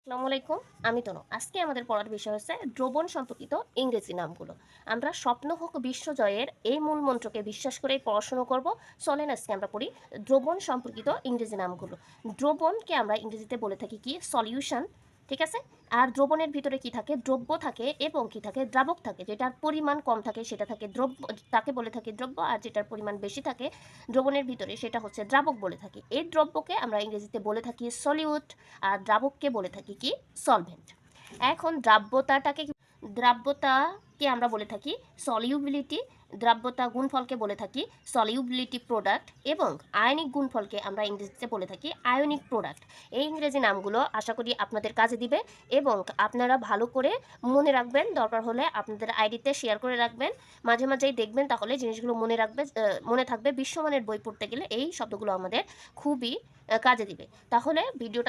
আসসালামু আলাইকুম। আমি তনু। আজকে আমাদের পড়ার বিষয় হচ্ছে দ্রবণ সম্পর্কিত ইংরেজি নামগুলো। আমরা স্বপ্ন হোক বিশ্বজয়ের এই মূল মন্ত্রকে বিশ্বাস করেই পড়াশোনা করব। চলেন আজকে আমরা পড়ি দ্রবণ সম্পর্কিত ইংরেজি নামগুলো। দ্রবণকে আমরা ইংরেজিতে বলে থাকি কি সলিউশন, ঠিক আছে? আর দ্রবণের ভিতরে কি থাকে? দ্রব্য থাকে এবং কি থাকে? দ্রাবক থাকে। যেটার পরিমাণ কম থাকে সেটা থাকে দ্রব্য, তাকে বলে থাকি দ্রব্য, আর যেটার পরিমাণ বেশি থাকে দ্রবণের ভিতরে সেটা হচ্ছে দ্রাবক বলে থাকি। এই দ্রব্যকে আমরা ইংরেজিতে বলে থাকি সলিউট, আর দ্রাবককে বলে থাকি কি সলভেন্ট। এখন দ্রাব্যতাকে আমরা বলে থাকি সলিউবিলিটি, দ্রাব্যতা গুণফলকে বলে থাকি সলিউবিলিটি প্রোডাক্ট, এবং আয়নিক গুণফলকে আমরা ইংরেজিতে বলে থাকি আয়নিক প্রোডাক্ট। এই ইংরেজি নামগুলো আশা করি আপনাদের কাজে দিবে এবং আপনারা ভালো করে মনে রাখবেন। দরকার হলে আপনাদের আইডিতে শেয়ার করে রাখবেন, মাঝে মাঝেই দেখবেন, তাহলে জিনিসগুলো মনে থাকবে। বিশ্বমানের বই পড়তে গেলে এই শব্দগুলো আমাদের খুবই কাজে দিবে। তাহলে ভিডিওটা